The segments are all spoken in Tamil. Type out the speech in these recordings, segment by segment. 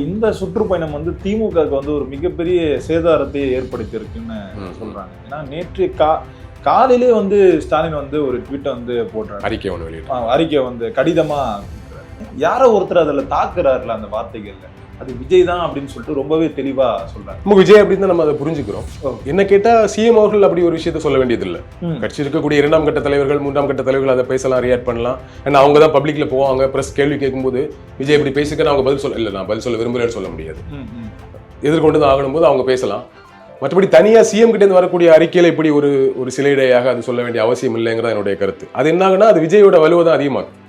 இந்த சுற்றுப்பயணம் வந்து திமுகவுக்கு வந்து ஒரு மிகப்பெரிய சேதாரத்தை ஏற்படுத்தி இருக்குன்னு சொல்றாங்க. ஏன்னா நேற்று காலையிலே வந்து ஸ்டாலின் வந்து ஒரு ட்வீட்டை வந்து போடுறாரு, அறிக்கை வந்து கடிதமா யாரோ ஒருத்தர் அதுல தாக்குறாருல அந்த வார்த்தைகள்ல, அது விஜய் தான் அப்படின்னு சொல்லிட்டு ரொம்பவே தெளிவா சொல்றாங்க. விஜய் அப்படின்னு நம்ம அதை புரிஞ்சுக்கிறோம். என்ன கேட்டா சிஎம் அவர்கள் அப்படி ஒரு விஷயத்த சொல்ல வேண்டியது இல்லை. கட்சி இருக்கக்கூடிய 2ஆம் கட்ட தலைவர்கள் 3ஆம் கட்ட தலைவர்கள் அதை பேசலாம், ரியாக்ட் பண்ணலாம். ஏன்னா அவங்க தான் பப்ளிக்ல போவாங்க. பிரஸ் கேள்வி கேட்கும்போது விஜய் இப்படி பேசிக்க அவங்க பதில் சொல்ல இல்லை, நான் பதில் சொல்ல விரும்புறேன்னு சொல்ல முடியாது. எதிர்கொண்டு தான் ஆகணும் போது அவங்க பேசலாம். மற்றபடி தனியா சிஎம் கிட்ட இருந்து வரக்கூடிய அறிக்கையில இப்படி ஒரு சிலையிடையாக அது சொல்ல வேண்டிய அவசியம் இல்லைங்கிறதா என்னுடைய கருத்து. அது என்னாங்கன்னா அது விஜயோட வலுவை தான் அதிகமாகும்.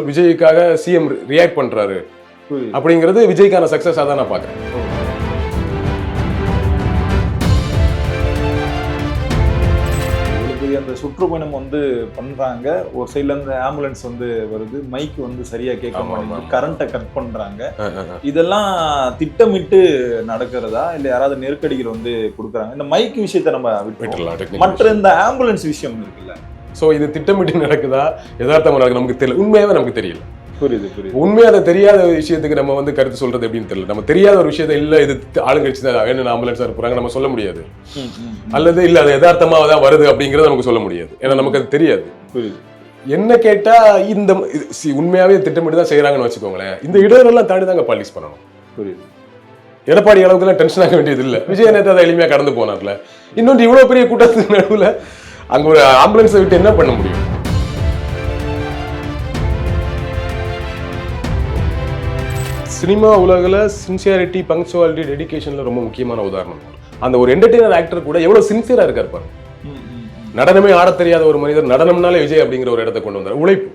விஜய்க்காக சிஎம் ரியாக்ட் பண்றாரு அப்படிங்கிறது விஜய்க்கான சக்சஸ் தான் நான் பாக்குறேன். அந்த சுற்றுப்பயணம் வந்து பண்றாங்க, ஒரு சைட்ல இருந்து ஆம்புலன்ஸ் வந்து வருது, மைக் வந்து சரியா கேட்க மாட்டேங்குது, கரண்ட்டை கட் பண்றாங்க. இதெல்லாம் திட்டமிட்டு நடக்கிறதா இல்ல யாராவது நெருக்கடிகள் வந்து கொடுக்குறாங்க? இந்த மைக் விஷயத்த நம்ம விட்டுறலாம். மற்ற இந்த ஆம்புலன்ஸ் விஷயம் இருக்குல்ல, சோ இது திட்டமிட்டு நடக்குதா யதார்த்தமா நடக்குது நமக்கு தெரியல, உண்மையாவே நமக்கு தெரியல. புரியுது. உண்மையா அதை தெரியாத விஷயத்துக்கு நம்ம வந்து கருத்து சொல்றது எப்படின்னு தெரியல. நம்ம தெரியாத ஒரு விஷயத்த இல்ல இது ஆளுங்கட்சி தான் என்ன ஆம்புலன்ஸ் அனுப்புறாங்க நம்ம சொல்ல முடியாது, அல்லது இல்ல அது யதார்த்தமா தான் வருது அப்படிங்கறத நமக்கு சொல்ல முடியாது. ஏன்னா நமக்கு அது தெரியாது. என்ன கேட்டா இந்த உண்மையாவே திட்டமிட்டு தான் செய்யறாங்கன்னு வச்சுக்கோங்களேன். இந்த இடரெல்லாம் தாண்டி தாங்க பாலிடிக்ஸ் பண்ணணும். புரியுது. எடப்பாடி அளவுக்கு எல்லாம் டென்ஷன் ஆக வேண்டியது இல்ல. விஜய் நேத்து அதை எளிமையா கடந்து போனார்ல. இன்னொன்று இவ்வளவு பெரிய கூட்டத்துக்கு நடுவுல அங்க ஒரு ஆம்புலன்ஸை விட்டு என்ன பண்ண முடியும்? சினிமா உலகில் சின்சியாரிட்டி, பங்க்சுவாலிட்டி, டெடிகேஷன்ல ரொம்ப முக்கியமான உதாரணம். அந்த ஒரு என்டர்டெய்னர் ஆக்டர் கூட எவ்வளவு சின்சியரா இருக்காரு பாருங்க. நடனமே ஆட தெரியாத ஒரு மனிதர் நடனம்னாலே விஜய் அப்படிங்கிற ஒரு இடத்தை கொண்டு வந்தார். உழைப்பு.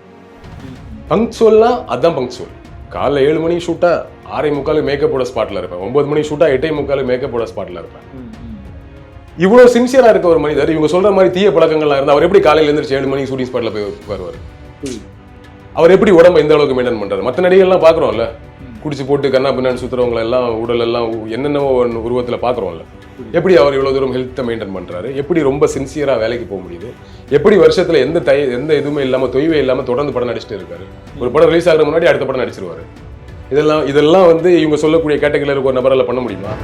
பங்க்சுவல்னா அதான் பங்க்சுவல். காலைல 7 மணி ஷூட்டா 6:45 மேக்கப்போட ஸ்பாட்ல இருப்பேன். 9 மணி ஷூட்டா 8:45 மேக்கப்போட ஸ்பாட்ல இருப்பேன். இவ்வளவு சின்சியரா இருக்க ஒரு மனிதர் இவங்க சொல்ற மாதிரி தீய பழக்கங்கள்லாம் இருந்தா அவர் எப்படி காலையில எழுந்திரிச்சு 7 மணிக்கு ஷூட்டிங் ஸ்பாட்ல போய் உட்காருவாரு? அவர் எப்படி உடம்பு எந்த அளவுக்கு மெயின்டைன் பண்றாரு? மற்ற நடிகர்கள்லாம் பாக்குறோம்ல, குடிச்சு போட்டு கண்ணா பின்னான்னு சுத்துறவங்க எல்லாம் உடல் எல்லாம் என்னென்னவோ உருவத்துல பாக்குறோம்ல. எப்படி அவர் இவ்வளவு தூரம் ஹெல்த்தை மெயின்டைன் பண்றாரு? எப்படி ரொம்ப சின்சியரா வேலைக்கு போக முடியுது? எப்படி வருஷத்துல எந்த இதுவுமே இல்லாம தொய்வே இல்லாம தொடர்ந்து படம் நடிச்சுட்டு இருக்காரு? ஒரு படம் ரிலீஸ் ஆகிற முன்னாடி அடுத்த படம் நடிச்சிருவாரு. இதெல்லாம் வந்து இவங்க சொல்லக்கூடிய கேட்டகரியில இருக்க ஒரு நபரால பண்ண முடியுமா?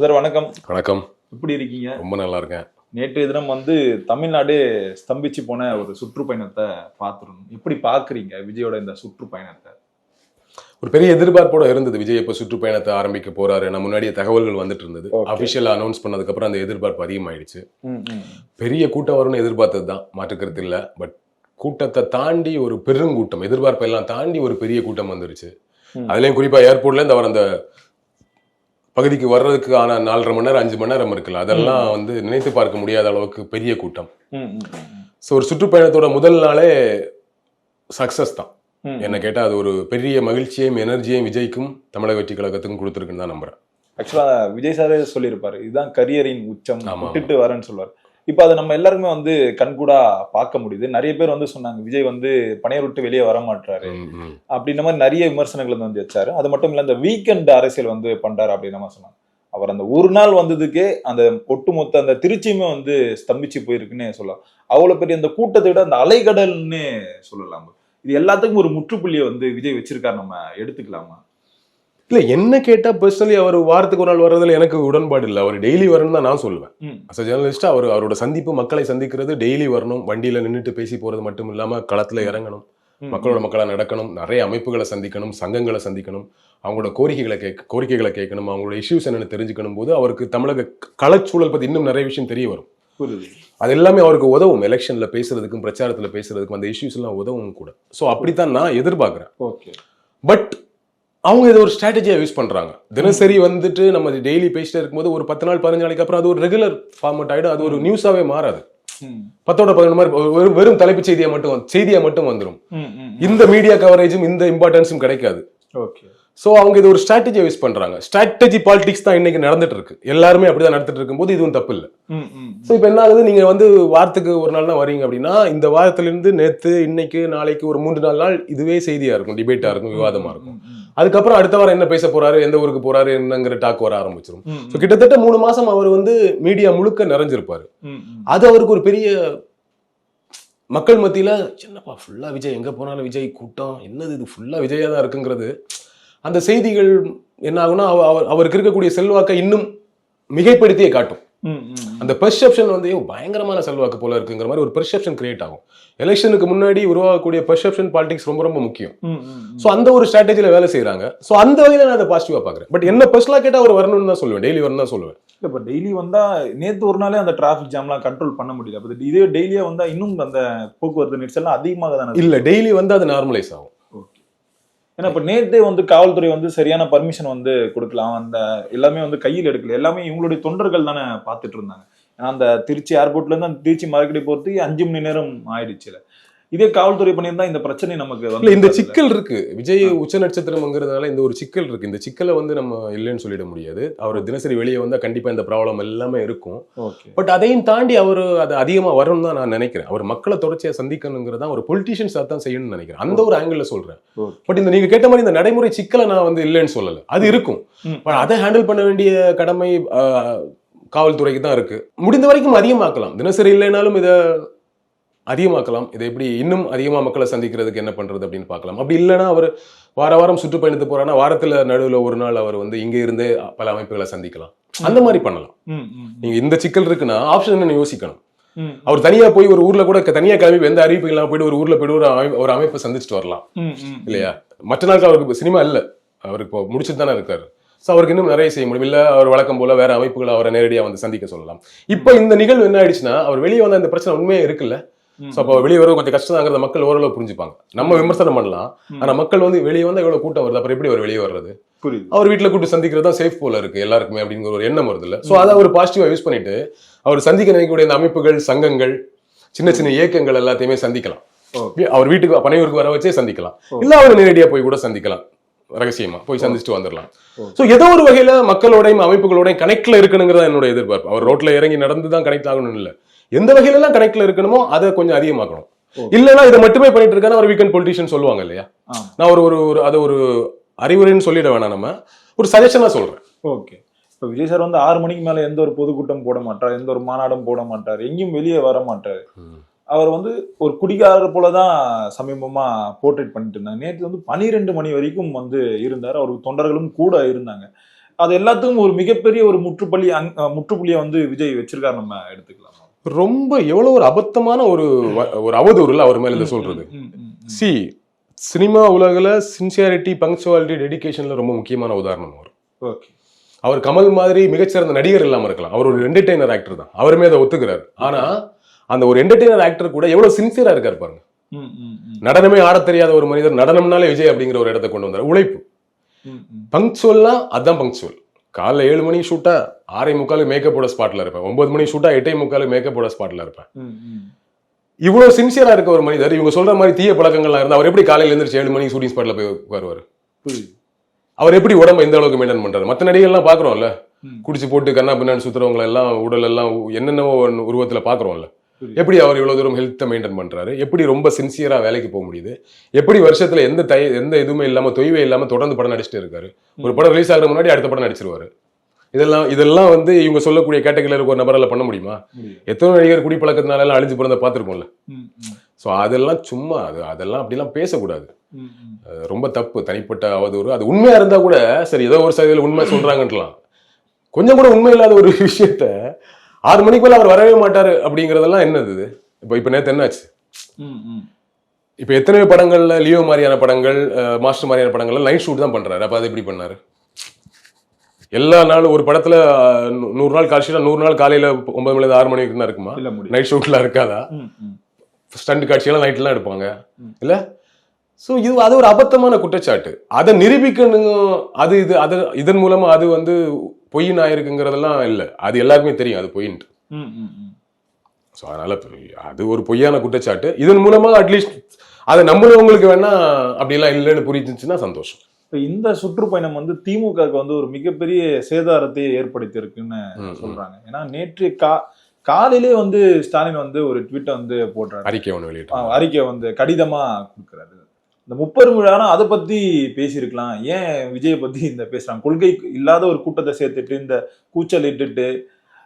சார் வணக்கம். வணக்கம். எப்படி இருக்கீங்க? ரொம்ப நல்லா இருக்கேன். நேற்றைய தினம் வந்து தமிழ்நாடு ஸ்தம்பிச்சு போன ஒரு சுற்றுப்பயணத்தை பார்த்துருந்தோம். எப்படி பாக்குறீங்க விஜயோட இந்த சுற்றுப்பயணத்தை? ஒரு பெரிய எதிர்பார்ப்போட இருந்தது. விஜய் இப்ப சுற்றுப்பயணத்தை ஆரம்பிக்க போறாரு. நம்ம முன்னாடியே தகவல்கள் வந்துட்டு இருந்தது. அபிஷியலா அனௌன்ஸ் பண்ணதுக்கு அப்புறம் அந்த எதிர்பார்ப்பு அதிகமாயிடுச்சு. பெரிய கூட்டம் வரும்னு எதிர்பார்த்தது தான், மாற்றுக்கிறது இல்லை. பட் கூட்டத்தை தாண்டி ஒரு பெருங்கூட்டம், எதிர்பார்ப்பை எல்லாம் தாண்டி ஒரு பெரிய கூட்டம் வந்துருச்சு. அதுலயும் குறிப்பா ஏர்போர்ட்ல இருந்து அவர் அந்த பகுதிக்கு வர்றதுக்கான 4.5 மணி நேரம் 5 மணி நேரம் இருக்குல்ல, அதெல்லாம் வந்து நினைத்து பார்க்க முடியாத அளவுக்கு பெரிய கூட்டம். ஸோ ஒரு சுற்றுப்பயணத்தோட முதல் நாளே சக்சஸ் தான். என்ன கேட்டா அது ஒரு பெரிய மகிழ்ச்சியையும் எனர்ஜியையும் விஜய்க்கும் தமிழக வெற்றி கழகத்துக்கும் கொடுத்துருக்குன்னு தான் நம்புறேன். ஆக்சுவலா விஜய் சாரே சொல்லியிருப்பாரு, இதுதான் கரியரின் உச்சம், விட்டுட்டு வரேன்னு சொல்லுவார். இப்ப அதை நம்ம எல்லாருமே வந்து கண்கூடா பார்க்க முடியுது. நிறைய பேர் வந்து சொன்னாங்க விஜய் வந்து பணையர் விட்டு வெளியே வர மாட்டாரு அப்படின்ற மாதிரி நிறைய விமர்சனங்கள் வந்து வச்சாரு. அது மட்டும் இல்ல இந்த வீக்கெண்ட் அரசியல் வந்து பண்றாரு அப்படின்ற மாதிரி சொன்னாங்க. அவர் அந்த ஒரு நாள் வந்ததுக்கே அந்த ஒட்டுமொத்த அந்த திருச்சியுமே வந்து ஸ்தம்பிச்சு போயிருக்குன்னு சொல்லலாம். அவ்வளவு பெரிய அந்த கூட்டத்தை விட அந்த அலைகடல்னு சொல்லலாம். இது எல்லாத்துக்கும் ஒரு முற்றுப்புள்ளியை வந்து விஜய் வச்சிருக்காரு, நம்ம எடுத்துக்கலாமா? இல்ல என்ன கேட்டா பர்சனலி அவர் வாரத்துக்கு ஒரு நாள் வர்றதுல எனக்கு உடன்பாடு இல்லை. அவர் டெய்லி வரணும் தான் நான் சொல்லுவேன். அஸ் அ ஜெர்னலிஸ்டா அவரோட சந்திப்பு, மக்களை சந்திக்கிறது டெய்லி வரணும். வண்டியில நின்றுட்டு பேசி போறது மட்டும் இல்லாம களத்துல இறங்கணும், மக்களோட மக்களா நடக்கணும், நிறைய அமைப்புகளை சந்திக்கணும், சங்கங்களை சந்திக்கணும், அவங்களோட கோரிக்கைகளை கேட்கணும், அவங்களோட இஷ்யூஸ் என்னன்னு தெரிஞ்சுக்கணும். போது அவருக்கு தமிழக களச்சூழல் பத்தி இன்னும் நிறைய விஷயம் தெரிய வரும். அது எல்லாமே அவருக்கு உதவும். எலெக்ஷன்ல பேசுறதுக்கும் பிரச்சாரத்துல பேசுறதுக்கும் அந்த இஷ்யூஸ் எல்லாம் உதவும் கூட. ஸோ அப்படித்தான் நான் எதிர்பார்க்கிறேன். பட் அவங்க இதை ஒரு ஸ்ட்ராட்டஜியா யூஸ் பண்றாங்க. தினசரி வந்துட்டு நம்ம டெய்லி பேசிட்டே இருக்கும்போது ஒரு 10 நாள் 15 நாளைக்கு அப்புறம் அது ஒரு ரெகுலர் ஃபார்மேட் ஆயிடும். அது ஒரு நியூஸாவே மாறாது. 10-11 மாதிரி வெறும் தலைப்பு செய்தியா மட்டும் வந்துடும். இந்த மீடியா கவரேஜும் இந்த இம்பார்ட்டன்ஸும் கிடைக்காது. ஸோ அவங்க இது ஒரு ஸ்ட்ராட்டஜி யூஸ் பண்றாங்க. ஸ்ட்ராட்டஜி பாலிடிக்ஸ் தான் இன்னைக்கு நடந்துட்டு இருக்கு. எல்லாருமே அப்படிதான் நடந்துட்டு இருக்கும்போது இதுவும் தப்பு இல்லை. ஸோ இப்போ என்ன ஆகுது, நீங்க வந்து வாரத்துக்கு ஒரு நாள் தான் வரீங்க அப்படின்னா இந்த வாரத்திலிருந்து நேற்று இன்னைக்கு நாளைக்கு ஒரு 3-4 நாள் இதுவே செய்தியா இருக்கும், டிபேட்டா இருக்கும், விவாதமா இருக்கும். அதுக்கப்புறம் அடுத்த வாரம் என்ன பேச போறாரு, எந்த ஊருக்கு போறாரு என்னங்கிற டாக் வர ஆரம்பிச்சிடும். ஸோ கிட்டத்தட்ட 3 மாசம் அவர் வந்து மீடியா முழுக்க நிறைஞ்சிருப்பாரு. அது அவருக்கு ஒரு பெரிய மக்கள் மத்தியில என்னப்பா ஃபுல்லா விஜய், எங்க போனாலும் விஜய் கூட்டம், என்னது இது ஃபுல்லா விஜயா தான் இருக்குங்கிறது. அந்த செய்திகள் என்ன ஆகும்னா அவருக்கு இருக்கக்கூடிய செல்வாக்கை இன்னும் மிகைப்படுத்தியே காட்டும். அந்த பெர்செப்ஷன் வந்து பயங்கரமான செல்வாக்கு போல இருக்குங்கிற மாதிரி ஒரு பெர்செப்ஷன் கிரியேட் ஆகும். எலெக்ஷனுக்கு முன்னாடி உருவாகக்கூடிய பெர்செப்ஷன் பாலிடிக்ஸ் ரொம்ப ரொம்ப முக்கியம். ஸோ அந்த ஒரு ஸ்ட்ராட்டஜில வேலை செய்யறாங்க. ஸோ அந்த வகையில நான் அதை பாசிட்டிவா பாக்குறேன். பட் என்ன பர்சனலா கேட்டா அவர் வரணும்னு தான் சொல்லுவேன், டெய்லி வரணும் தான் சொல்லுவேன். இப்போ டெய்லி வந்தா நேற்று ஒரு நாளே அந்த டிராஃபிக் ஜாம்லாம் கண்ட்ரோல் பண்ண முடியல. அப்போ இதே டெய்லியா வந்தா இன்னும் அந்த போக்குவரத்து நெரிசல்லாம் அதிகமாக தானே இல்ல, டெய்லி வந்து அது நார்மலைஸ் ஆகும். ஏன்னா இப்போ நேற்றே வந்து காவல்துறை வந்து சரியான பர்மிஷன் வந்து கொடுக்கலாம், அந்த எல்லாமே வந்து கையில் எடுக்கல, எல்லாமே இவங்களுடைய தொண்டர்கள் தானே பார்த்துட்டு இருந்தாங்க. ஏன்னா அந்த திருச்சி ஏர்போர்ட்ல இருந்து அந்த திருச்சி மார்க்கெட்டை போறதுக்கு 5 மணி நேரம் ஆயிடுச்சுல. இதே காவல்துறை பண்ணியிருந்தா இந்த பிரச்சனை நமக்கு இல்ல, இந்த சிக்கல் இருக்கு. விஜய் உச்ச நட்சத்திரம்ங்கிறதுனால இந்த ஒரு சிக்கல் இருக்கு. இந்த சிக்கலை வந்து நம்ம இல்லைன்னு சொல்லிட முடியாது. அவர் தினசரி வெளியே வந்தா கண்டிப்பா இந்த ப்ராப்ளம் எல்லாமே இருக்கும். பட் அதையும் தாண்டி அவர் அது அதிகமா வரும்னு தான் நான் நினைக்கிறேன். அவர் மக்களை தொடர்ச்சியா சந்திக்கணுங்கிறதா ஒரு பொலிட்டீஷியன்ஸ் தான் செய்யணும்னு நினைக்கிறேன். அந்த ஒரு ஆங்கிள் சொல்றேன். பட் இந்த நீங்க கேட்ட மாதிரி இந்த நடைமுறை சிக்கலை நான் வந்து இல்லைன்னு சொல்லல, அது இருக்கும். பட் அதை ஹேண்டில் பண்ண வேண்டிய கடமை காவல்துறைக்கு தான் இருக்கு. முடிந்த வரைக்கும் அதிகமாக்கலாம். தினசரி இல்லைனாலும் இதை அதிகமாக்கலாம். இதை எப்படி இன்னும் அதிகமா மக்களை சந்திக்கிறதுக்கு என்ன பண்றது அப்படின்னு பார்க்கலாம். அப்படி இல்லைன்னா அவர் வாரம் சுற்றுப்பயணத்து போறான்னா வாரத்துல நடுவில் ஒரு நாள் அவர் வந்து இங்க இருந்தே பல அமைப்புகளை சந்திக்கலாம். அந்த மாதிரி பண்ணலாம். நீங்க இந்த சிக்கல் இருக்குன்னா ஆப்ஷன் என்ன யோசிக்கணும். அவர் தனியா போய் ஒரு ஊர்ல கூட தனியா கிளம்பி எந்த அறிவிப்பு இல்லாம போயிட்டு ஒரு ஊர்ல போயிட்டு ஒரு அமைப்பை சந்திச்சுட்டு வரலாம் இல்லையா. மற்ற நாளுக்கு அவருக்கு சினிமா இல்ல, அவருக்கு இப்போ முடிச்சுட்டு தானே இருக்காரு. ஸோ அவருக்கு இன்னும் நிறைய செய்ய முடியும். இல்லை அவர் வழக்கம் போல வேற அமைப்புகளை அவரை நேரடியாக வந்து சந்திக்க சொல்லலாம். இப்போ இந்த நிகழ்வு என்ன ஆயிடுச்சுன்னா அவர் வெளியே வந்த இந்த பிரச்சனை உண்மையே இருக்குல்ல. ஸோ அப்போ வெளியே வர கொஞ்சம் கஷ்டம் தாங்கிறத மக்கள் ஓரளவு புரிஞ்சுப்பாங்க. நம்ம விமர்சனம் பண்ணலாம், ஆனா மக்கள் வந்து வெளியே வந்தா எவ்வளவு கூட்டம் வருது, அப்புறம் எப்படி அவர் வெளியே வர்றது, அவர் வீட்டுல கூட்டு சந்திக்கிறது தான் சேஃப் போல இருக்கு எல்லாருக்குமே அப்படிங்கிற ஒரு எண்ணம் வருது இல்ல. ஸோ அதை ஒரு பாசிட்டிவா யூஸ் பண்ணிட்டு அவர் சந்திக்க நினைக்கக்கூடிய இந்த அமைப்புகள், சங்கங்கள், சின்ன சின்ன இயக்கங்கள் எல்லாத்தையுமே சந்திக்கலாம். அவர் வீட்டுக்கு பனையூருக்கு வர வச்சே சந்திக்கலாம், இல்ல அவர் நேரடியா போய் கூட சந்திக்கலாம், ரகசியமா போய் சந்திச்சுட்டு வந்துடலாம். ஸோ ஏதோ ஒரு வகையில மக்களோடையும் அமைப்புகளோடையும் கனெக்ட்ல இருக்கணுங்கிறதா என்னோட எதிர்பார்ப்பு. அவர் ரோட்ல இறங்கி நடந்து தான் கனெக்ட் ஆகணும் இல்ல, எந்த வகையில எல்லாம் கனெக்ட்ல இருக்கணுமோ அதை கொஞ்சம் அதிகமாக்கணும். இல்லைன்னா இதை மட்டுமே பண்ணிட்டு இருக்காரு அவர் வீக்கெண்ட் பொலிட்டிஷியன் சொல்லுவாங்க இல்லையா. நான் ஒரு அதை ஒரு அறிவுரைன்னு சொல்லிட வேணாம், நம்ம ஒரு சஜஷனா சொல்றேன். ஓகே, இப்போ விஜய் சார் வந்து 6 மணிக்கு மேல எந்த ஒரு பொதுக்கூட்டம் போட மாட்டார், எந்த ஒரு மாநாடும் போட மாட்டார், எங்கேயும் வெளியே வர மாட்டாரு. அவர் வந்து ஒரு குடிகாரர் போலதான் சமீபமா போர்ட்ரேட் பண்ணிட்டு இருந்தாங்க. நேற்று வந்து 12 மணி வரைக்கும் வந்து இருந்தார், அவருக்கு தொண்டர்களும் கூட இருந்தாங்க. அது எல்லாத்துக்கும் ஒரு மிகப்பெரிய ஒரு முற்றுப்புள்ளியை வந்து விஜய் வச்சிருக்காரு நம்ம எடுத்துக்கலாம். ரொம்ப எவ்வளவு ஒரு அபத்தமான ஒரு அவதூறுல அவர் மேல சொல்றது. சினிமா உலகில் சின்சியாரிட்டி, பங்க்சுவாலிட்டி, டெடிகேஷன்ல ரொம்ப முக்கியமான உதாரணம் அவர். அவர் கமல் மாதிரி மிகச்சிறந்த நடிகர் இல்லாம இருக்கலாம், அவர் ஒரு என்டர்டெய்னர் ஆக்டர் தான், அவருமே அதை ஒத்துக்கிறாரு. ஆனா அந்த ஒரு என்டர்டெய்னர் ஆக்டர் கூட எவ்வளவு சின்சியரா இருக்காரு பாருங்க. நடனமே ஆட தெரியாத ஒரு மனிதர் நடனம்னாலே விஜய் அப்படிங்கிற ஒரு இடத்தை கொண்டு வந்தார். உழைப்பு. பங்க்சுவல்னா அதான் பங்க்சுவல். காலைல 7 மணி ஷூட்டா 6:45 மேக்கப்போட ஸ்பாட்ல இருப்பேன், 9 மணி ஷூட்டா 8:45 மேக்கப்போட ஸ்பாட்ல இருப்பேன். இவ்வளவு சின்சியரா இருக்க ஒரு மனிதர், இவங்க சொல்ற மாதிரி தீய பழக்கங்கள்லாம் இருந்தா அவர் எப்படி காலையில எழுந்திரிச்சு 7 மணிக்கு ஷூட்டிங் ஸ்பாட்ல போய் உட்காருவாரு? அவர் எப்படி உடம்ப இந்த அளவுக்கு மெயின்டைன் பண்றாரு? மற்ற நடிகர்லாம் பாக்குறோம்ல, குடிச்சு போட்டு கண்ணா பின்னாடி சுத்துறவங்க எல்லாம் உடல் எல்லாம் என்னென்னவோ உருவத்துல பாக்குறோம்ல. எப்படி அவர் இவ்வளவு தூரம் ஹெல்த்தை மெயின்டைன் பண்றாரு? எப்படி ரொம்ப சின்சியரா வேலைக்கு போக முடியுது? எப்படி வருஷத்துல எந்த இதுவுமே இல்லாம தொய்வே இல்லாம தொடர்ந்து படம் நடிச்சுட்டு இருக்காரு? ஒரு படம் ரிலீஸ் ஆகிற முன்னாடி அடுத்த படம் நடிச்சிருவாரு. இதெல்லாம் வந்து இவங்க சொல்லக்கூடிய கேட்டகரியில இருக்க ஒரு நபரால பண்ண முடியுமா? எத்தனை நடிகர் குடிப்பழக்கத்தினால எல்லாம் அழிஞ்சு பிறந்த பாத்துருக்கோம்ல. சோ அதெல்லாம் சும்மா அதெல்லாம் அப்படிலாம் பேசக்கூடாது, ரொம்ப தப்பு, தனிப்பட்ட அவதூறு. அது உண்மையா இருந்தா கூட சரி, ஏதோ ஒரு சைடுல உண்மை சொல்றாங்கலாம். கொஞ்சம் கூட உண்மை இல்லாத ஒரு விஷயத்த 6 மணிக்கு மேல அவர் வரவே மாட்டாரு அப்படிங்கறதெல்லாம் என்னது? இப்ப நேத்து என்னாச்சு? இப்ப எத்தனையோ படங்கள்ல லியோ மாதிரியான படங்கள், மாஸ்டர் மாதிரியான படங்கள்ல நைட் ஷூட் தான் பண்றாரு. அப்ப அது எப்படி பண்ணாரு? எல்லா நாளும் ஒரு படத்துல 100 நாள் காட்சியா 100 நாள் காலையில 9 மணில 6 மணி வரைக்கும் தான் இருக்குமா? நைட் ஷூட்ல இருக்காதா? ஸ்டண்ட் காட்சியெல்லாம் நைட்ல தான் எடுப்பாங்க இல்ல? சோ அது ஒரு அபத்தமான குற்றச்சாட்டு. அதை நிரூபிக்கணும். இதன் மூலமா அது வந்து பொய்யின் ஆயிருக்குங்கிறதெல்லாம் இல்ல, அது எல்லாருக்குமே தெரியும் அது பொய்ன்ட்டு. சோ அதனால அது ஒரு பொய்யான குற்றச்சாட்டு. இதன் மூலமா அட்லீஸ்ட் அதை நம்புறவங்களுக்கு வேணா அப்படிலாம் இல்லைன்னு புரிஞ்சுச்சுன்னா சந்தோஷம். இந்த சுற்றுப்பயணம் வந்து திமுகவுக்கு வந்து ஒரு மிகப்பெரிய சேதாரத்தை ஏற்படுத்தி இருக்குன்னு சொல்றாங்க. ஏன்னா நேற்று காலையிலே வந்து ஸ்டாலின் வந்து ஒரு ட்வீட்டை வந்து போடுறாரு, அறிக்கை வந்து கடிதமா கொடுக்குறாரு. இந்த 30 விழானா அதை பத்தி பேசியிருக்கலாம், ஏன் விஜயை பத்தி இந்த பேசுறாங்க? கொள்கை இல்லாத ஒரு கூட்டத்தை சேர்த்துட்டு இந்த கூச்சல் இட்டுட்டு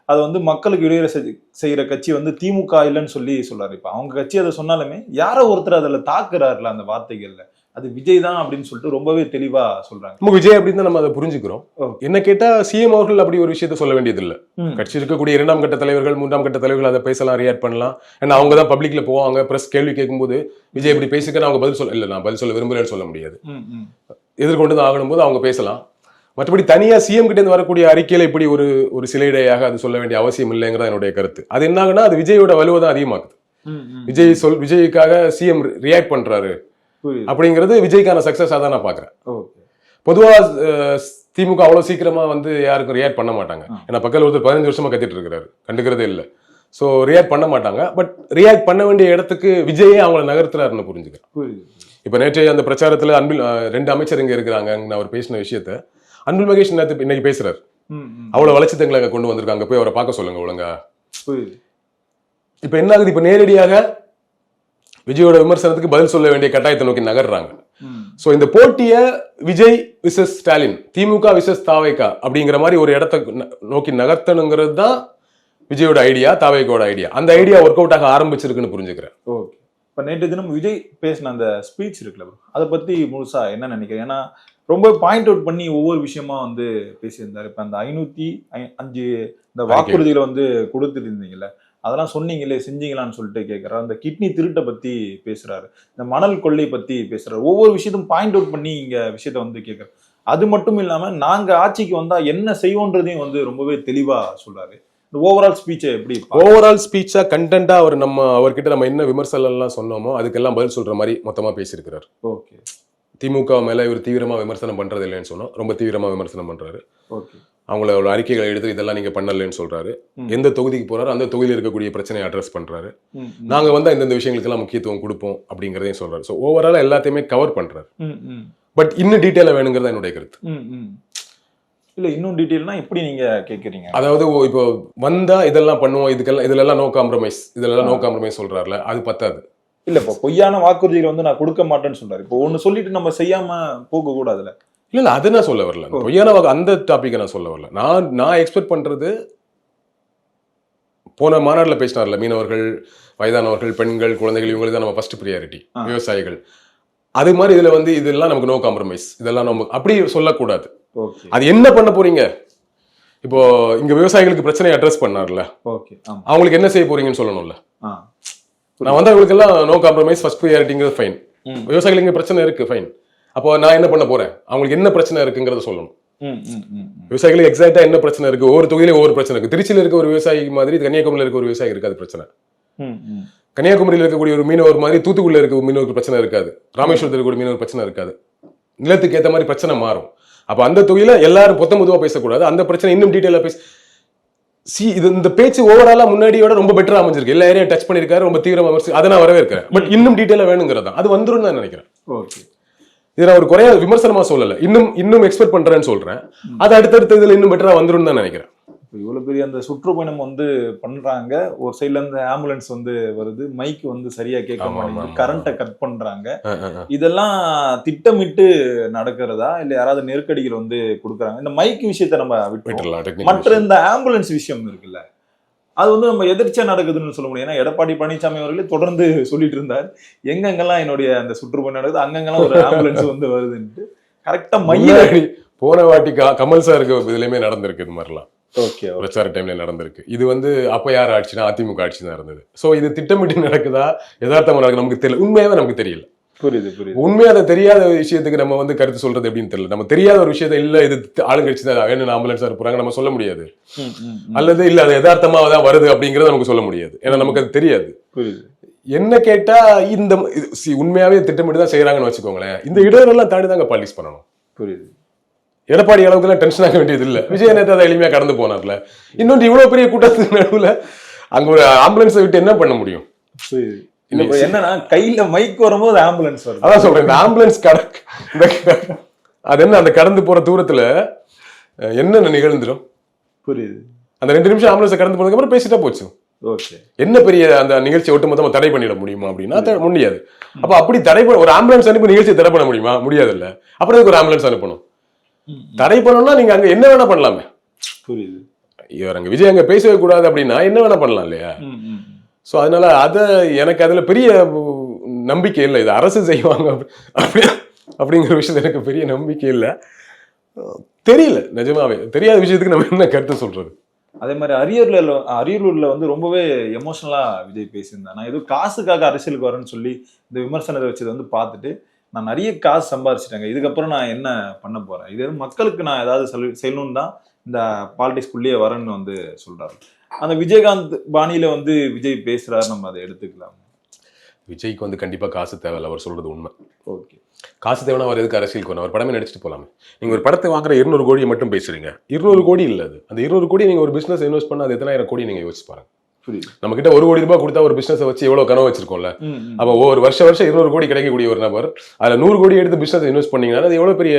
அதை வந்து மக்களுக்கு இடையூறு செய்யற கட்சி வந்து திமுக இல்லைன்னு சொல்றாரு. இப்ப அவங்க கட்சி அதை சொன்னாலுமே யாரோ ஒருத்தர் அதுல தாக்குறாருல அந்த வார்த்தைகள்ல, அது விஜய் தான் அப்படின்னு சொல்லிட்டு ரொம்பவே தெளிவா சொல்றாங்க. விஜய் அப்படின்னு தான் நம்ம அதை புரிஞ்சுக்கிறோம். என்ன கேட்டா சிஎம் அவர்கள் அப்படி ஒரு விஷயத்த சொல்ல வேண்டியது இல்ல. கட்சி இருக்கக்கூடிய 2ஆம் கட்ட தலைவர்கள் 3ஆம் கட்ட தலைவர்கள் அதை பேசலாம், ரியாக்ட் பண்ணலாம். ஏன்னா அவங்க தான் பப்ளிக்ல போவாங்க, பிரஸ் கேள்வி கேட்கும்போது விஜய் இப்படி பேசிக்கன்னு அவங்க பதில் சொல்ல, இல்ல நான் பதில் சொல்ல விரும்புறேன்னு சொல்ல முடியாது. எதிர்கொண்டு தான் ஆகணும் போது அவங்க பேசலாம். மற்றபடி தனியா சிஎம் கிட்ட இருந்து வரக்கூடிய அறிக்கையில இப்படி ஒரு சிலையிடையாக அது சொல்ல வேண்டிய அவசியம் இல்லைங்கிறதா என்னுடைய கருத்து. அது என்னாங்கன்னா அது விஜயோட வலுவை தான் அதிகமாக்குது. விஜய்க்காக சிஎம் ரியாக்ட் பண்றாரு அப்படிங்கிறது விஜய்க்கான சக்சஸா தான் நான் பாக்குறேன். பொதுவா திமுக அவ்வளவு சீக்கிரமா வந்து யாருக்கும் ரியாக்ட் பண்ண மாட்டாங்க. ஏன்னா பக்கத்துல ஒருத்தர் 15 வருஷமா கத்திட்டு இருக்கிறாரு, கண்டுக்கிறதே இல்லை. ஸோ ரியாக்ட் பண்ண மாட்டாங்க. பட் ரியாக்ட் பண்ண வேண்டிய இடத்துக்கு விஜயே அவங்கள நகர்த்துறாருன்னு புரிஞ்சுக்கிறேன். இப்ப நேற்றைய அந்த பிரச்சாரத்துல அன்பில் 2 அமைச்சர் இங்க இருக்கிறாங்க, அவர் பேசின விஷயத்த அன்பில் மகேஷ் இன்னைக்கு பேசுறாரு. அவ்வளவு வளர்ச்சித்தங்களை கொண்டு வந்திருக்காங்க, போய் அவரை பார்க்க சொல்லுங்க ஒழுங்கா. இப்ப என்ன ஆகுது, இப்ப நேரடியாக விஜயோட விமர்சனத்துக்கு பதில் சொல்ல வேண்டிய கட்டாயத்தை நோக்கி நகர்றாங்க. சோ இந்த போட்டிய விஜய் விசஸ் ஸ்டாலின், திமுக விசஸ் தாவேகா அப்படிங்கிற மாதிரி ஒரு இடத்தை நோக்கி நகர்த்தணுங்கிறது தான் விஜயோட ஐடியா, தாவேகாவோட ஐடியா. அந்த ஐடியா ஒர்க் அவுட் ஆக ஆரம்பிச்சிருக்குன்னு புரிஞ்சுக்கிறேன். ஓகே. இப்ப நேற்று தினம் விஜய் பேசின அந்த ஸ்பீச் இருக்குல்ல, அதை பத்தி முழுசா என்ன நினைக்கிறேன்? ஏன்னா ரொம்ப பாயிண்ட் அவுட் பண்ணி ஒவ்வொரு விஷயமா வந்து பேசியிருந்தாரு. இப்ப அந்த 505 இந்த வாக்குறுதிகளை வந்து கொடுத்துட்டு இருந்தீங்கல்ல, அதெல்லாம் சொன்னீங்களே செஞ்சீங்களான்னு சொல்லிட்டு கேட்கிறாரு. அந்த கிட்னி திருட்டை பத்தி பேசுறாரு, இந்த மணல் கொள்ளை பத்தி பேசுறாரு. ஒவ்வொரு விஷயத்தையும் பாயிண்ட் அவுட் பண்ணி இங்க விஷயத்த வந்து கேட்கிறாரு. அது மட்டும் இல்லாம நாங்க ஆட்சிக்கு வந்தா என்ன செய்வோன்றதையும் வந்து ரொம்பவே தெளிவா சொல்றாரு. இந்த ஓவரால் ஸ்பீச்சை எப்படி, ஓவரால் ஸ்பீச்சா கண்டென்ட்டா அவர்கிட்ட நம்ம என்ன விமர்சனம் எல்லாம் சொன்னோமோ அதுக்கெல்லாம் பதில் சொல்ற மாதிரி மொத்தமா பேசியிருக்கிறார். ஓகே. திமுக மேல இவர் தீவிரமா விமர்சனம் பண்றது இல்லைன்னு சொன்னோம், ரொம்ப தீவிரமா விமர்சனம் பண்றாரு. அவங்களோட அறிக்கைகளை எடுத்து இதெல்லாம் நீங்க பண்ணலன்னு சொல்றாரு. எந்த தொகுதிக்கு போறாரு அந்த தொகுதியில் இருக்கக்கூடிய பிரச்சனையை அட்ரஸ் பண்றாரு. நாங்க வந்து இந்த விஷயங்களுக்கு எல்லாம் முக்கியத்துவம் கொடுப்போம் அப்படிங்கறதையும் சொல்றாரு. ஸோ ஓவராலா எல்லாத்தையுமே கவர் பண்றாரு. பட் இன்னும் டீட்டெயிலா வேணுங்கிறத என்னுடைய கருத்து. இல்ல இன்னும் டீட்டெயில்னா எப்படி நீங்க கேக்குறீங்க? அதாவது இப்போ வந்தா இதெல்லாம் பண்ணுவோம், இதுலெல்லாம் நோ காம்ப்ரமைஸ், இதெல்லாம் நோ காம்ப்ரமைஸ் சொல்றாருல, அது பத்தாது. இல்ல இப்போ பொய்யான வாக்குறுதிகளை வந்து நான் கொடுக்க மாட்டேன்னு சொல்றாரு. இப்போ ஒண்ணு சொல்லிட்டு நம்ம செய்யாம போக கூடாதுல. இல்ல அது நான் சொல்ல வரல, பொய்யான அந்த டாபிக்கை நான் சொல்ல வரல. நான் எக்ஸ்பெக்ட் பண்றது, போன மாநாடுல பேசினார்ல, மீனவர்கள், வயதானவர்கள், பெண்கள், குழந்தைகள், இவங்களுக்கு தான் நம்ம ஃபர்ஸ்ட் ப்ரியாரிட்டி, விவசாயிகள். அது மாதிரி இதுல வந்து இதெல்லாம் நமக்கு நோ காம்ப்ரமைஸ், இதெல்லாம் நம்ம அப்படி சொல்லக்கூடாது. அது என்ன பண்ண போறீங்க? இப்போ இங்க விவசாயிகளுக்கு பிரச்சனையை அட்ரஸ் பண்ணார்ல, அவங்களுக்கு என்ன செய்ய போறீங்கன்னு சொல்லணும்ல. நான் வந்தவங்களுக்கு எல்லாம் நோ காம்ப்ரமைஸ், ஃபர்ஸ்ட் ப்ரியாரிட்டிங்கிறது ஃபைன். விவசாயிகளுக்கு பிரச்சனை இருக்கு, ஃபைன். அப்போ நான் என்ன பண்ண போறேன், அவங்களுக்கு என்ன பிரச்சனை இருக்குங்கிறத சொல்லணும். விவசாயிகளுக்கு எக்ஸாக்டா என்ன பிரச்சனை இருக்கு, ஒவ்வொரு தொகுதியிலும் ஒவ்வொரு பிரச்சனை இருக்கு. திருச்சியில இருக்க ஒரு விவசாயி மாதிரி கன்னியாகுமரியில இருக்க ஒரு விவசாயி இருக்காது பிரச்சனை. கன்னியாகுமரியில் இருக்கக்கூடிய ஒரு மீனவர் மாதிரி தூத்துக்குடியில இருக்க மீனவருக்கு பிரச்சனை இருக்காது, ராமேஸ்வரத்தில் இருக்கக்கூடிய மீனவர் பிரச்சனை இருக்காது. நிலத்துக்கு ஏற்ற மாதிரி பிரச்சனை மாறும். அப்ப அந்த தொகுதியில எல்லாரும் பொதுவா பேசக்கூடாது, அந்த பிரச்சனை இன்னும் டீட்டெயிலா பேச. இந்த பேச்சு ஓவராலா முன்னாடியோட ரொம்ப பெட்டரா அமைஞ்சிருக்கு. எல்லா ஏரியா டச் பண்ணிருக்காரு, ரொம்ப தீவிரமா அதை நான் வரவேற்கிறேன். பட் இன்னும் டீட்டெயிலா வேணுங்கிறதா, அது வந்துரும் தான் நினைக்கிறேன். இதை நான் ஒரு குறைய விமர்சனமா சொல்லல, இன்னும் எக்ஸ்பெக்ட் பண்றேன்னு சொல்றேன். அது அடுத்தடுத்த இதுல இன்னும் பெட்டரா வந்துரும் தான் நினைக்கிறேன். இவ்வளவு பெரிய அந்த சுற்றுப்பயணம் வந்து பண்றாங்க, ஒரு சைட்ல இருந்து ஆம்புலன்ஸ் வந்து வருது, மைக் வந்து சரியா கேட்க மாட்டேங்குது, கரண்ட்டை கட் பண்றாங்க. இதெல்லாம் திட்டமிட்டு நடக்கிறதா இல்ல யாராவது நெருக்கடிகள் வந்து கொடுக்குறாங்க? இந்த மைக் விஷயத்த நம்ம விட்டுறலாம். மற்ற இந்த ஆம்புலன்ஸ் விஷயம் இருக்குல்ல, அது வந்து நம்ம எதிர்ச்சியா நடக்குதுன்னு சொல்ல முடியும். ஏன்னா எடப்பாடி பழனிசாமி அவர்களே தொடர்ந்து சொல்லிட்டு இருந்தார், எங்கெங்கெல்லாம் என்னுடைய அந்த சுற்றுப்பயணம் நடக்குது அங்கெங்கெல்லாம் ஒரு ஆம்புலன்ஸ் வந்து வருதுன்ட்டு. கரெக்டா மைய போன வாட்டி கமல் சாருக்கு இதுலயுமே நடந்திருக்கு, இது மாதிரிலாம் பிரச்சார டைம்ல நடந்திருக்கு. இது வந்து அப்ப யார் ஆட்சினா அதிமுக ஆட்சி தான் இருந்தது. சோ இது திட்டமிட்டு நடக்குதா யதார்த்தமா நடக்குது நமக்கு தெரியல, உண்மையாவே நமக்கு தெரியல. புரியுது. உண்மையா அதை தெரியாத விஷயத்துக்கு நம்ம வந்து கருத்து சொல்றது எப்படின்னு தெரியல. நம்ம தெரியாத ஒரு விஷயத்த இல்ல இது ஆளுங்கட்சி தான் வேணும் ஆம்புலன்ஸ் போறாங்க நம்ம சொல்ல முடியாது, அல்லது இல்ல அது யதார்த்தமா தான் வருது அப்படிங்கறத நமக்கு சொல்ல முடியாது. ஏன்னா நமக்கு அது தெரியாது. என்ன கேட்டா இந்த உண்மையாவே திட்டமிட்டு தான் செய்யறாங்கன்னு வச்சுக்கோங்களேன். இந்த இடரெல்லாம் தாண்டி தாங்க பாலிடிக்ஸ் பண்ணணும். புரியுது. எடப்பாடி அளவுக்கு எல்லாம் டென்ஷன் ஆக வேண்டியது இல்ல. விஜய் நேத்து அதை எளிமையா கடந்து போனார்ல. இன்னொன்று இவ்வளவு பெரிய கூட்டத்துக்கு நடுவுல அங்க ஒரு ஆம்புலன்ஸை விட்டு என்ன பண்ண முடியும்? என்னன்னா கையில மைக் வரும்போது ஆம்புலன்ஸ் வருது. அதான் சொல்றேன், இந்த ஆம்புலன்ஸ் அது என்ன அந்த கடந்து போற தூரத்துல என்ன நிகழ்ந்துடும்? புரியுது. அந்த 2 நிமிஷம் ஆம்புலன்ஸ் கடந்து போனதுக்கு அப்புறம் பேசிட்டா போச்சு. ஓகே. என்ன பெரிய அந்த நிகழ்ச்சியை ஒட்டுமொத்தமா தடை பண்ணிட முடியுமா அப்படின்னா முடியாது. அப்ப அப்படி தடை ஒரு ஆம்புலன்ஸ் அனுப்பி நிகழ்ச்சியை தடை பண்ண முடியுமா? முடியாது இல்ல. அப்புறம் ஒரு ஆம்புலன்ஸ் அனுப்பணும். தடை பண்ணணும்னா நீங்க அங்க என்ன வேணா பண்ணலாமே. புரியுது. இவர் அங்க விஜய் அங்க பேசவே கூடாது அப்படின்னா என்ன வேணா பண்ணலாம் இல்லையா? சோ அதனால எனக்கு அதுல பெரிய நம்பிக்கை இல்லை. இது அரசு செய்வாங்க அப்படிங்கிற விஷயத்துல எனக்கு பெரிய நம்பிக்கை இல்லை. தெரியல, நிஜமாவே தெரியாத விஷயத்துக்கு நம்ம என்ன கருத்து சொல்றது. அதே மாதிரி அரியலூர்ல வந்து ரொம்பவே எமோஷனலா விஜய் பேசியிருந்தேன். நான் ஏதோ காசுக்காக அரசியலுக்கு வரேன்னு சொல்லி இந்த விமர்சனத்தை வச்சதை வந்து பார்த்துட்டு நான் நிறைய காசு சம்பாதிச்சிட்டேங்க, இதுக்கப்புறம் நான் என்ன பண்ண போறேன், இது மக்களுக்கு நான் ஏதாவது செய்யணும்னு தான் இந்த பாலிடிக்ஸ்குள்ளேயே வரேன்னு வந்து சொல்றாரு. அந்த விஜயகாந்த் பாணியில வந்து விஜய் பேசுறாரு, நம்ம அதை எடுத்துக்கலாம். விஜய்க்கு வந்து கண்டிப்பா காசு தேவையில்ல, அவர் சொல்றது உண்மை. ஓகே. காசு தேவைன்னா அவர் எதுக்கு அரசியலுக்கு வரணும்? அவர் படமே நடிச்சுட்டு போலாமே. நீங்க ஒரு படத்தை வாங்குற 200 கோடியை மட்டும் பேசுறீங்க. 200 கோடி இல்ல அது. அந்த 200 கோடி நீங்க ஒரு பிசினஸ் இன்வெஸ்ட் பண்ணா அது எத்தனாயிரம் கோடி நீங்க யோசிச்சு பாருங்க. நம்ம கிட்ட 1 கோடி ரூபாய் கொடுத்தா ஒரு பிசினஸ் வச்சு எவ்வளவு கனவு வச்சிருக்கோம்ல. அப்ப ஒவ்வொரு வருஷம் 200 கோடி கிடைக்கக்கூடிய ஒரு நபர் அதுல 100 கோடி எடுத்து பிசினஸ் இன்வெஸ்ட் பண்ணீங்கன்னா அது எவ்வளவு பெரிய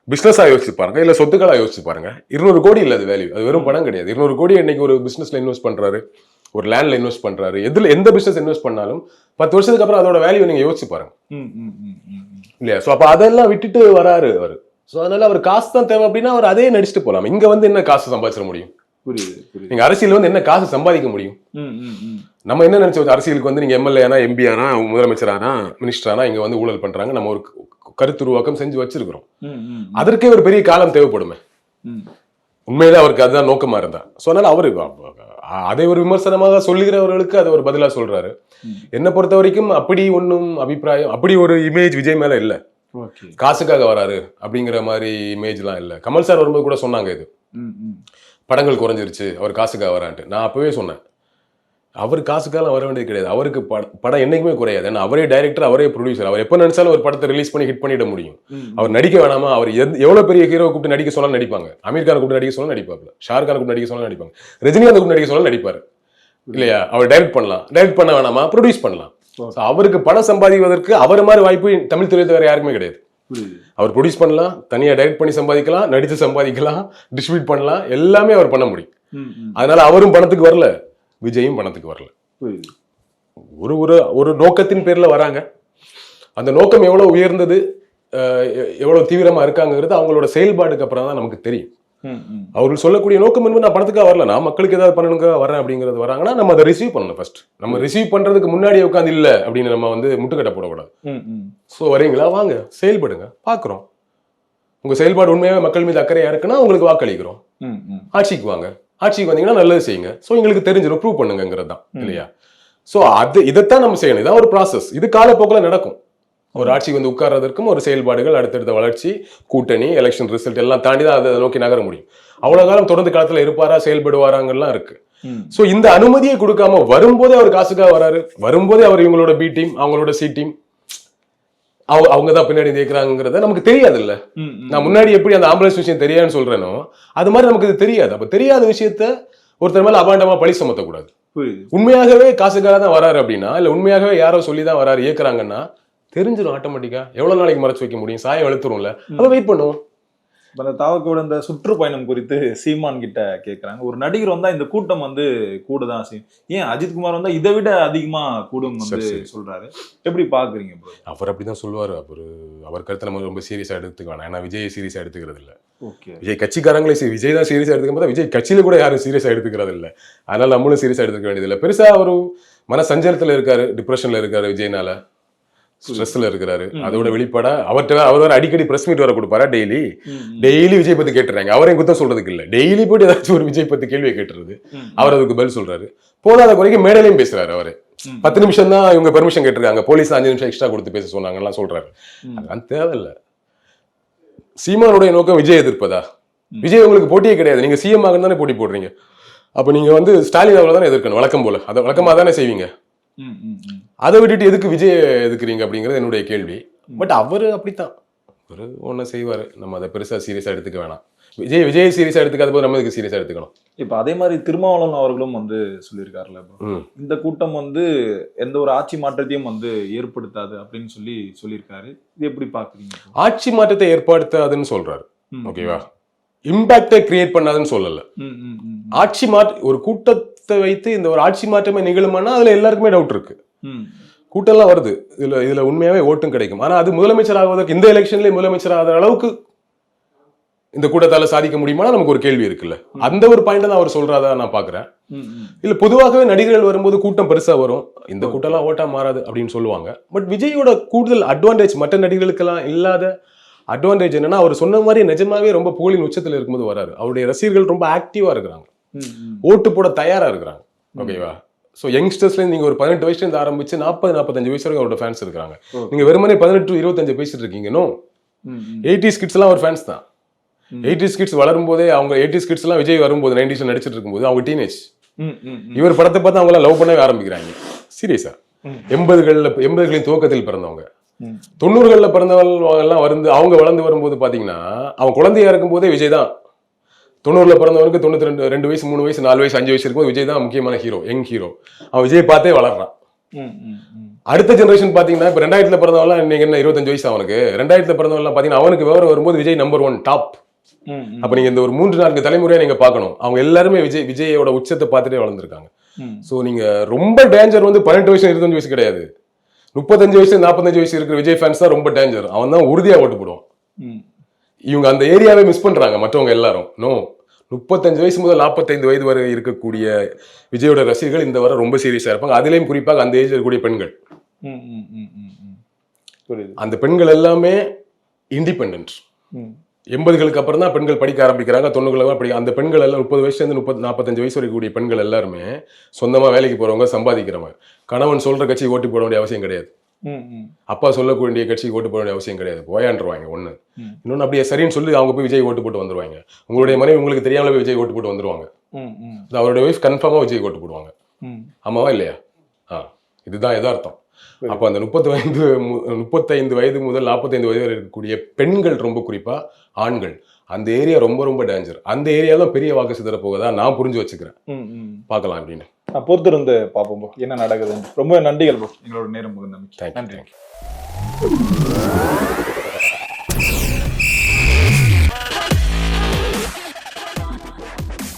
பிசினஸா யோசிச்சு பாருங்க, இல்ல சொத்துக்களா யோசிச்சு பாருங்க. 200 கோடி இல்ல அது வேல்யூ, அது வெறும் பணம் கிடையாது. 200 கோடி இன்னைக்கு ஒரு பிசினஸ்ல இன்வெஸ்ட் பண்றாரு, ஒரு லேண்ட்ல இன்வெஸ்ட் பண்றாரு. எந்த பிசினஸ் இன்வெஸ்ட் பண்ணாலும் 10 வருஷத்துக்கு அப்புறம் அதோட வேல்யூ நீங்க யோசிச்சு பாருங்க இல்லையா? சோ அப்ப அதெல்லாம் விட்டுட்டு வராரு அவரு. சோ அதனால அவர் காசு தான் தேவை அப்படின்னா அவர் அதே நடிச்சுட்டு போலாம். இங்க வந்து என்ன காசு சம்பாதிச்சிட முடியும்? நீங்க அரசியல் வந்து என்ன காசு சம்பாதிக்க முடியும்? நம்ம என்ன நினைச்சோம், அரசியலுக்கு வந்து நீங்க எம்எல்ஏனா, எம்பியானா, முதலமைச்சரானா, மினிஸ்டரானா இங்க வந்து ஊழல் பண்றாங்க, நம்ம ஒரு கருத்துருவாக்கம் செஞ்சு வச்சிருக்கிறோம். அதற்கே ஒரு பெரிய காலம் தேவைப்படுமே. உண்மையில அவருக்கு அதுதான் நோக்கமா இருந்தா. சோ அதனால அவரு அதை ஒரு விமர்சனமாக சொல்லுகிறவர்களுக்கு அதை ஒரு பதிலா சொல்றாரு. என்ன பொறுத்த வரைக்கும் அப்படி ஒன்னும் அபிப்பிராயம், அப்படி ஒரு இமேஜ் விஜய் மேல இல்ல. காசுக்காக வராரு அப்படிங்கிற மாதிரி இமேஜ் எல்லாம் இல்ல. கமல் சார் வரும்போது கூட சொன்னாங்க, இது படங்கள் குறைஞ்சிருச்சு, அவர் காசுக்காக வரான்ட்டு. நான் அப்பவே சொன்னேன், அவர் காசுக்காக வர வேண்டியது கிடையாது. அவருக்கு படம் என்னைக்குமே குறையாது. ஏன்னா அவரே டைரக்டர், அவரே ப்ரொடியூசர். அவர் எப்ப நினைச்சாலும் ஒரு படத்தை ரிலீஸ் பண்ணி ஹிட் பண்ணிட முடியும். அவர் நடிக்க வேணாமா? அவர் எவ்வளவு பெரிய ஹீரோ கூப்பிட்டு நடிக்க சொன்னாலும் நடிப்பாங்க. அமீர் கான் கூப்பிட்டு நடிக்க சொன்னாலும் நடிப்பாங்க, ஷாருக் கான் கூப்பிட்டு நடிக்க சொன்னாலும் நடிப்பாங்க, ரஜினிகாந்த் கூப்பிட்டு நடிக்க சொன்னாலும் நடிப்பாரு இல்லையா? அவர் டைரக்ட் பண்ணலாம், டைரக்ட் பண்ண வேணாமா? ப்ரொடியூஸ் பண்ணலாம். அவருக்கு பணம் சம்பாதிப்பதற்கு அவர் மாதிரி வாய்ப்பு தமிழ் துறையில் வேற யாருக்குமே கிடையாது. அவர் ப்ரொடியூஸ் பண்ணலாம், தனியா டைரக்ட் பண்ணி சம்பாதிக்கலாம், நடிச்சு சம்பாதிக்கலாம், டிஸ்ட்ரிபியூட் பண்ணலாம், எல்லாமே அவர் பண்ண முடியும். அதனால அவரும் பணத்துக்கு வரல, விஜயும் பணத்துக்கு வரல. ஒரு ஒரு நோக்கத்தின் பேர்ல வராங்க. அந்த நோக்கம் எவ்வளவு உயர்ந்தது, எவ்வளவு தீவிரமா இருக்காங்கிறது அவங்களோட செயல்பாடுக்கு அப்புறம் தான் நமக்கு தெரியும். அவர்கள் சொல்லக்கூடிய நோக்கம் என்பது நான் பணத்துக்காக வரல, நான் மக்களுக்கு ஏதாவது பண்ணணுக்காக வரேன் அப்படிங்கிறது வராங்கன்னா நம்ம அதை ரிசீவ் பண்ணணும். ஃபர்ஸ்ட் நம்ம ரிசீவ் பண்றதுக்கு முன்னாடியே உட்காந்து இல்ல அப்படின்னு நம்ம வந்து முட்டுக்கட்டை போடக்கூடாது. ஸோ வரீங்களா, வாங்க செயல்படுங்க, பாக்குறோம். உங்க செயல்பாடு உண்மையாவே மக்கள் மீது அக்கறையா இருக்குன்னா உங்களுக்கு வாக்களிக்கிறோம். ஆட்சிக்கு வாங்க, ஆட்சிக்கு வந்தீங்கன்னா நல்லது செய்யுங்க. ஸோ எங்களுக்கு தெரிஞ்சிடும், ப்ரூவ் பண்ணுங்கிறது தான் இல்லையா? ஸோ இதைத்தான் நம்ம செய்யணும். இதான் ஒரு ப்ராசஸ். இது காலப்போக்கில் நடக்கும். ஒரு ஆட்சிக்கு வந்து உட்கார்றதற்கும் ஒரு செயல்பாடுகள், அடுத்தடுத்த வளர்ச்சி, கூட்டணி, எலெக்ஷன் ரிசல்ட் எல்லாம் தாண்டி தான் அதை நோக்கி நகர முடியும். அவ்வளவு காலம் தொடர்ந்து காலத்துல இருப்பாரா, செயல்படுவாராங்கலாம் இருக்கு. சோ இந்த அனுமதியை கொடுக்காம வரும்போதே அவர் காசுக்காக வராரு, வரும்போதே அவர் இவங்களோட பி டீம், அவங்களோட சி டீம், அவங்கதான் பின்னாடி தேய்க்கிறாங்கிறத நமக்கு தெரியாது இல்ல. நான் முன்னாடி எப்படி அந்த ஆம்புலன்ஸ் விஷயம் தெரியாதுன்னு சொல்றேனோ அது மாதிரி நமக்கு இது தெரியாது. அப்ப தெரியாத விஷயத்த ஒருத்தர் மேல அபாண்டமா பழி சுமத்தக்கூடாது. உண்மையாகவே காசுக்காக தான் வராரு அப்படின்னா, இல்ல உண்மையாகவே யாரோ சொல்லிதான் வராரு இயக்குறாங்கன்னா தெரிஞ்சிடும் ஆட்டோமேட்டிக்கா. எவ்வளவு நாளைக்கு மறைச்சு வைக்க முடியும்? சாயம் வெளுத்துரும்ல. அப்ப வெயிட் பண்ணுவோம். அந்த தாவக்கோட இந்த சுற்றுப்பயணம் குறித்து சீமான் கிட்ட கேட்கறாங்க. ஒரு நடிகர் வந்தா இந்த கூட்டம் வந்து கூடதான் செய்யும், ஏன் அஜித்குமார் வந்தா இதை விட அதிகமா கூடும் வந்து சொல்றாரு. எப்படி பாக்குறீங்க? அவர் அப்படிதான் சொல்லுவாரு. அவர் கருத்தை நம்ம ரொம்ப சீரியஸா எடுத்துக்க வேணாம். ஏன்னா விஜய் சீரியஸா எடுத்துக்கிறது இல்ல. விஜய் கட்சிக்காரங்களே விஜய் தான் சீரியஸா எடுத்துக்க பார்த்தா விஜய் கட்சியில கூட யாரும் சீரியஸா எடுத்துக்கிறது இல்ல. அதனால நம்மளும் சீரியஸா எடுத்துக்க வேண்டியது இல்லை. பெருசா ஒரு மன சஞ்சலத்துல இருக்காரு, டிப்ரெஷன்ல இருக்காரு, விஜய்னால ஸ்ட்ரெஸ்ல இருக்கிறாரு. அதோட வெளிப்பாடா அவர் அடிக்கடி பிரஸ் மீட் வர கொடுப்பாரா, டெய்லி விஜய் பத்தி கேட்டுறாங்க. அவரையும் குத்தம் சொல்றதுக்கு இல்ல, டெய்லி போட்டு ஏதாச்சும் ஒரு விஜய் பத்தி கேள்வியை கேட்டுறது, அவர் அதுக்கு பதில் சொல்றாரு. போதாத குறைக்கும் மேடையிலையும் பேசுறாரு. அவரு 10 நிமிஷம் தான் இவங்க பெர்மிஷன் கேட்டிருக்காங்க, போலீஸ் 5 நிமிஷம் எக்ஸ்ட்ரா கொடுத்து பேச சொன்னாங்கலாம் சொல்றாரு. அதெல்லாம் தேவையில்ல. சீமானுடைய நோக்கம் விஜய் எதிர்ப்பதா? விஜய் உங்களுக்கு போட்டியே கிடையாது, நீங்க சிஎம் ஆகணும் தானே போட்டி போடுறீங்க. அப்ப நீங்க வந்து ஸ்டாலின் அவரை தானே எதிர்க்கணும், வழக்கம் போல. அதை வழக்கமா தானே செய்வீங்க. அதை விட்டுட்டு எதுக்கு விஜய் எதுக்குறீங்க அப்படிங்கிறது என்னுடைய கேள்வி. பட் அவரு அப்படித்தான், அவரு ஒண்ணு செய்வாரு, நம்ம அதை பெருசா சீரியஸா எடுத்துக்க வேணாம். விஜய் சீரியஸா எடுத்துக்காத போது நம்ம இதுக்கு சீரியஸா எடுத்துக்கணும். இப்ப அதே மாதிரி திருமாவளவன் அவர்களும் வந்து சொல்லியிருக்காருல்ல bro. இந்த கூட்டம் வந்து எந்த ஒரு ஆட்சி மாற்றத்தையும் வந்து ஏற்படுத்தாது அப்படின்னு சொல்லியிருக்காரு. இது எப்படி பாக்குறீங்க? ஆட்சி மாற்றத்தை ஏற்படுத்தாதுன்னு சொல்றாரு, ஓகேவா? இம்பாக்டை கிரியேட் பண்ணாதுன்னு சொல்லல. ஆட்சி ஒரு கூட்டத்தை வைத்து இந்த ஒரு ஆட்சி மாற்றமே நிகழுமானா அதுல எல்லாருக்குமே டவுட் இருக்கு. கூட்டம்லாம் வருது, இதுல உண்மையாவே ஓட்டும் கிடைக்கும். ஆனா அது முதலமைச்சர் ஆகுவதற்கு இந்த எலெக்ஷன்லயே முதலமைச்சர் ஆகிற அளவுக்கு இந்த கூட்டத்தால சாதிக்க முடியுமா நமக்கு ஒரு கேள்வி இருக்குல்ல. அந்த ஒரு பாயிண்ட் தான் அவர் சொல்றாதா நான் பாக்குறேன். இல்ல பொதுவாகவே நடிகர்கள் வரும்போது கூட்டம் பெருசா வரும், இந்த கூட்டம்லாம் ஓட்டா மாறாது அப்படின்னு சொல்லுவாங்க. பட் விஜயோட கூடுதல் அட்வான்டேஜ் மற்ற நடிகர்களுக்கெல்லாம் இல்லாத அட்வான்டேஜ் என்னன்னா, அவர் சொன்ன மாதிரி நிஜமாவே ரொம்ப புகழின் உச்சத்துல இருக்கும்போது வராரு. அவருடைய ரசிகர்கள் ரொம்ப ஆக்டிவா இருக்கிறாங்க, ஓட்டு போட தயாரா இருக்கிறாங்க, ஓகேவா? ஸோ யங்ஸ்டர்ஸ்ல நீங்க ஒரு 18 வயசுல இருந்து ஆரம்பிச்சு 40-45 வயசு வரைக்கும் அவரோட ஃபேன்ஸ் இருக்காங்க. நீங்க வெறுமனே 18-25 பேசிட்டு இருக்கீங்க. 80s கிட்ஸ் எல்லாம் ஒரு ஃபேன்ஸ் தான். 80s கிட்ஸ் வளரும் போதே அவங்க 80s கிட்ஸ் எல்லாம் விஜய் வரும்போது 90s நடிச்சிட்டு இருக்கும்போது அவங்க டீனேஜ். இவர் படத்தை பார்த்து அவங்க எல்லாம் லவ் பண்ணவே ஆரம்பிக்கிறாங்க. சீரியஸா 80களின் துவக்கத்தில் பிறந்தவங்க, 90களில் பிறந்தவங்க எல்லாம் அவங்க வளர்ந்து வரும்போது பாத்தீங்கன்னா அவன் குழந்தையா இருக்கும் போதே விஜய் தான். 90ல பிறந்தவனுக்கு 92 வயசு 3 வயசு 4 வயசு 5 வயசு இருக்கும்போது விஜய் தான் முக்கியமான ஹீரோ, யங் ஹீரோ. அவன் விஜய் பார்த்தே வளர்றான். அடுத்த ஜெனரேஷன் பாத்தீங்கன்னா இப்ப 2000ல பிறந்தவங்க இன்னைக்கு என்ன 25 வயசு அவனுக்கு. 2000ல பிறந்தவங்க பாத்தீங்கன்னா அவனுக்கு விவரம் வரும்போது விஜய் நம்பர் 1 டாப். அப்ப நீங்க இந்த ஒரு 3-4 தலைமுறையா நீங்க பாக்கணும். அவங்க எல்லாருமே விஜயோட உச்சத்தை பார்த்துட்டே வளர்ந்துருக்காங்க. சோ நீங்க ரொம்ப டேஞ்சர் வந்து 18 வயசு 25 வயசு கிடையாது. 35 வயசு 45 வயசு இருக்கிற விஜய் ஃபேன்ஸ் தான் ரொம்ப டேஞ்சர். அவன் தான் உறுதியா ஓட்டு போடுவான். இவங்க அந்த ஏரியாவே மிஸ் பண்றாங்க மற்றவங்க எல்லாரும். 35 வயசு முதல் 45 வயது வரை இருக்கக்கூடிய விஜயோட ரசிகர்கள் இந்த வரை ரொம்ப சீரியஸா இருப்பாங்க. அதுலயும் குறிப்பாக அந்த ஏஜ் இருக்கக்கூடிய பெண்கள். அந்த பெண்கள் எல்லாமே இண்டிபெண்டன்ட். 80களுக்கு அப்புறம் தான் பெண்கள் படிக்க ஆரம்பிக்கிறாங்க, 90களுக்கு படிக்க. அந்த பெண்கள் எல்லாம் 30 வயசுல இருந்து 45 வயசு வரைக்கூடிய பெண்கள் எல்லாருமே சொந்தமா வேலைக்கு போறவங்க, சம்பாதிக்கிறவங்க. கணவன் சொல்ற கட்சி ஓட்டு போட வேண்டிய அவசியம் கிடையாது, அப்பா சொல்லக்கூடிய கட்சிக்கு ஓட்டு போட வேண்டிய அவசியம் கிடையாது. போயாண்டுருவாங்க ஒண்ணு. இன்னொன்னு அப்படியே சரின்னு சொல்லி அவங்க போய் விஜய் ஓட்டு போட்டு வந்துருவாங்க. உங்களுடைய மனைவி உங்களுக்கு தெரியாமலே விஜய் ஓட்டு போட்டு வந்துருவாங்க. அவருடைய ஒய்ஃப் கன்ஃபார்மா விஜய் ஓட்டு போடுவாங்க. ஆமாவா இல்லையா? இதுதான் எதார்த்தம். அப்ப அந்த 35 வயது முதல் 45 வயது வரை இருக்கக்கூடிய பெண்கள், ரொம்ப குறிப்பா ஆண்கள், அந்த ஏரியா ரொம்ப ரொம்ப டேஞ்சர். அந்த ஏரியால பெரிய வாக்கு சிதற போகுதா நான் புரிஞ்சு வச்சுக்கிறேன். பார்க்கலாம் அப்படின்னு பொறுத்திருந்து பார்ப்போம் என்ன நடக்குதுன்னு. ரொம்ப நன்றிகள், எங்களோட நேரம் நன்றி.